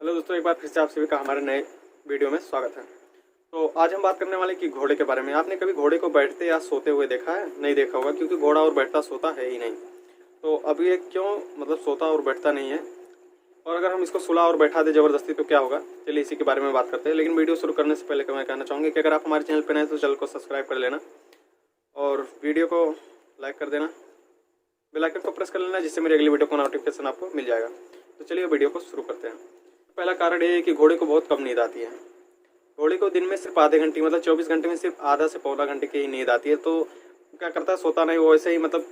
Hello दोस्तों, एक बार फिर से आप सभी का हमारे नए वीडियो में स्वागत है। तो आज हम बात करने वाले कि घोड़े के बारे में। आपने कभी घोड़े को बैठते या सोते हुए देखा है? नहीं देखा होगा, क्योंकि घोड़ा और बैठता सोता है ही नहीं। तो अब ये क्यों मतलब सोता और बैठता नहीं है, और अगर हम इसको सुला और बैठा दे ज़बरदस्ती तो क्या होगा? चलिए इसी के बारे में बात करते हैं। लेकिन वीडियो शुरू करने से पहले मैं कहना चाहूँगी कि अगर आप हमारे चैनल पर नए हैं तो चैनल को सब्सक्राइब कर लेना और वीडियो को लाइक कर देना, बेल आइकन को प्रेस कर लेना, जिससे मेरी अगली वीडियो का नोटिफिकेशन आपको मिल जाएगा। तो चलिए वीडियो को शुरू करते हैं। पहला कारण ये है कि घोड़े को बहुत कम नींद आती है। घोड़े को दिन में सिर्फ आधे घंटे मतलब 24 घंटे में सिर्फ आधा से पौना घंटे की ही नींद आती है। तो क्या करता है, सोता नहीं, वो ऐसे ही मतलब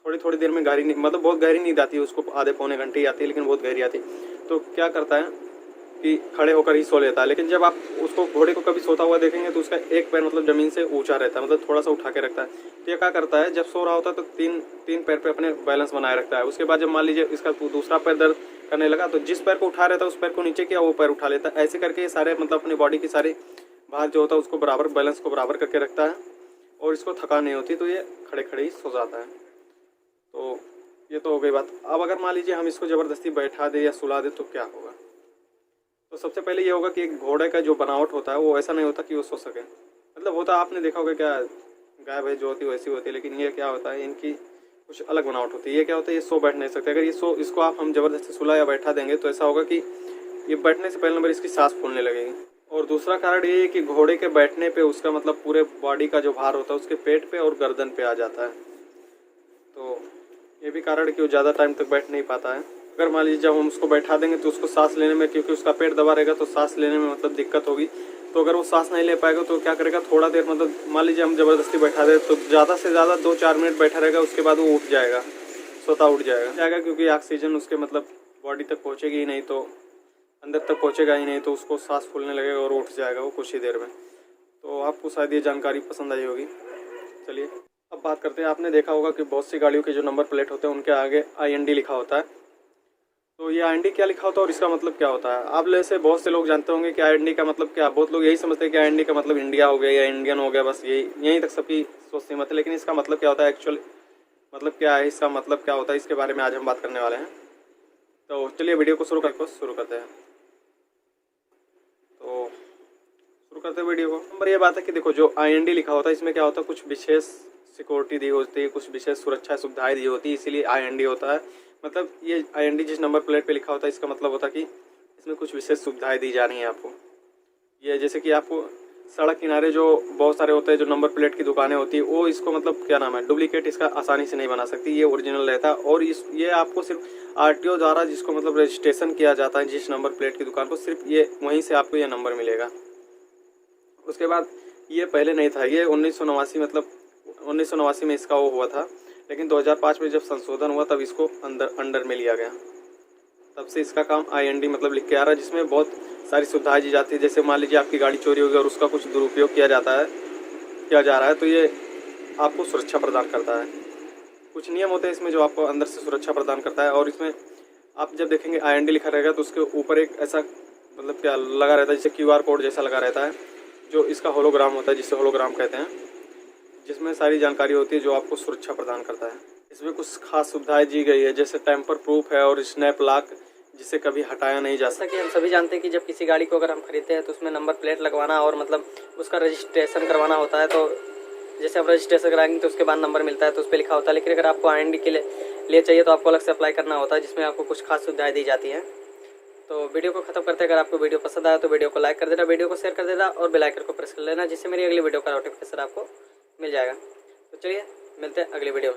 थोड़ी थोड़ी देर में गहरी नींद, मतलब बहुत गहरी नींद आती है उसको, आधे पौने घंटे ही आती है, लेकिन बहुत गहरी आती है। तो क्या करता है कि खड़े होकर ही सो लेता है। लेकिन जब आप उसको घोड़े को कभी सोता हुआ देखेंगे तो उसका एक पैर मतलब ज़मीन से ऊंचा रहता है, मतलब थोड़ा सा उठा के रखता है। तो ये क्या करता है, जब सो रहा होता है तो तीन पैर पे अपने बैलेंस बनाए रखता है। उसके बाद जब मान लीजिए इसका दूसरा पैर दर्द करने लगा तो जिस पैर को उठा रहता है उस पैर को नीचे किया, वो पैर उठा लेता है। ऐसे करके ये सारे मतलब अपनी बॉडी की सारी भार जो होता है उसको बराबर, बैलेंस को बराबर करके रखता है और इसको थकान नहीं होती, तो ये खड़े खड़े ही सो जाता है। तो ये तो हो गई बात। अब अगर मान लीजिए हम इसको ज़बरदस्ती बैठा दे या सुला दे तो क्या होगा? तो सबसे पहले ये होगा कि एक घोड़े का जो बनावट होता है वो ऐसा नहीं होता कि वो सो सके। मतलब होता, आपने देखा होगा क्या, गाय भैंस जो होती है वैसी होती है, लेकिन ये क्या होता है, इनकी कुछ अलग बनावट होती है। ये क्या होता है, ये सो बैठ नहीं सकते। अगर इसको आप हम ज़बरदस्ती सुला या बैठा देंगे तो ऐसा होगा कि ये बैठने से पहले नंबर इसकी सांस फूलने लगेगी। और दूसरा कारण ये है कि घोड़े के बैठने पे उसका मतलब पूरे बॉडी का जो भार होता है उसके पेट पे और गर्दन पे आ जाता है। तो ये भी कारण है कि वो ज़्यादा टाइम तक बैठ नहीं पाता है। अगर मान लीजिए जब हम उसको बैठा देंगे तो उसको सांस लेने में, क्योंकि उसका पेट दबा रहेगा तो सांस लेने में मतलब दिक्कत होगी। तो अगर वो सांस नहीं ले पाएगा तो क्या करेगा, थोड़ा देर मतलब मान लीजिए हम ज़बरदस्ती बैठा दें तो ज़्यादा से ज़्यादा 2-4 मिनट बैठा रहेगा, उसके बाद वो उठ जाएगा, सोता उठ जाएगा, क्योंकि ऑक्सीजन उसके मतलब बॉडी तक पहुँचेगी ही नहीं, तो अंदर तक पहुँचेगा ही नहीं, तो उसको सांस फूलने लगेगा और उठ जाएगा वो कुछ ही देर में। तो आपको शायद ये जानकारी पसंद आई होगी। चलिए अब बात करते हैं। आपने देखा होगा कि बहुत सी गाड़ियों के जो नंबर प्लेट होते हैं उनके आगे IND लिखा होता है। तो ये IND क्या लिखा होता है और इसका मतलब क्या होता है? आप में से बहुत से लोग जानते होंगे कि IND का मतलब क्या। बहुत लोग यही समझते हैं कि IND का मतलब इंडिया हो गया या इंडियन हो गया, बस यहीं तक सबकी सोच सीमित है। लेकिन इसका मतलब क्या होता है, एक्चुअल मतलब क्या है, इसका मतलब क्या होता है, इसके बारे में आज हम बात करने वाले हैं। तो चलिए वीडियो को शुरू करते हैं। तो शुरू करते हैं वीडियो को। नंबर ये बात है कि देखो, जो IND लिखा होता है इसमें क्या होता है, कुछ विशेष सिक्योरिटी दी होती है, कुछ विशेष सुरक्षा सुविधाएं दी होती है, इसीलिए IND होता है। मतलब ये IND जिस नंबर प्लेट पे लिखा होता है इसका मतलब होता है कि इसमें कुछ विशेष सुविधाएं दी जा रही हैं आपको। ये जैसे कि आपको सड़क किनारे जो बहुत सारे होते हैं, जो नंबर प्लेट की दुकानें होती है, वो इसको मतलब क्या नाम है, डुप्लीकेट इसका आसानी से नहीं बना सकती, ये ओरिजिनल रहता है। और ये आपको सिर्फ RTO द्वारा जिसको मतलब रजिस्ट्रेशन किया जाता है जिस नंबर प्लेट की दुकान को, सिर्फ ये वहीं से आपको ये नंबर मिलेगा। उसके बाद ये पहले नहीं था, ये 1989 मतलब 1989 में इसका वो हुआ था, लेकिन 2005 में जब संशोधन हुआ तब इसको अंडर में लिया गया। तब से इसका काम IND मतलब लिख के आ रहा है, जिसमें बहुत सारी सुविधाएं दी जाती है। जैसे मान लीजिए आपकी गाड़ी चोरी होगी और उसका कुछ दुरुपयोग किया जा रहा है, तो ये आपको सुरक्षा प्रदान करता है। कुछ नियम होते हैं इसमें जो आपको अंदर से सुरक्षा प्रदान करता है। और इसमें आप जब देखेंगे IND लिखा रहेगा तो उसके ऊपर एक ऐसा मतलब क्या लगा रहता है, जैसे QR कोड जैसा लगा रहता है, जो इसका होलोग्राम होता है, जिसे होलोग्राम कहते हैं, जिसमें सारी जानकारी होती है जो आपको सुरक्षा प्रदान करता है। इसमें कुछ खास सुविधाएं दी गई है, जैसे टेम्पर प्रूफ है और स्नैप लॉक, जिसे कभी हटाया नहीं जा सकता। जैसा कि हम सभी जानते हैं कि जब किसी गाड़ी को अगर हम खरीदते हैं तो उसमें नंबर प्लेट लगवाना और मतलब उसका रजिस्ट्रेशन करवाना होता है। तो जैसे आप रजिस्ट्रेशन कराएंगे तो उसके बाद नंबर मिलता है, तो उस पर लिखा होता है। लेकिन अगर आपको IND के लिए चाहिए तो आपको अलग से अप्लाई करना होता है, जिसमें आपको कुछ खास सुविधाएं दी जाती हैं। तो वीडियो को खत्म करते हैं। अगर आपको वीडियो पसंद आया तो वीडियो को लाइक कर देना, वीडियो को शेयर कर देना और बेल आइकन को प्रेस कर लेना, जिससे मेरी अगली वीडियो का नोटिफिकेशन आपको मिल जाएगा। तो चलिए मिलते हैं अगली वीडियो में।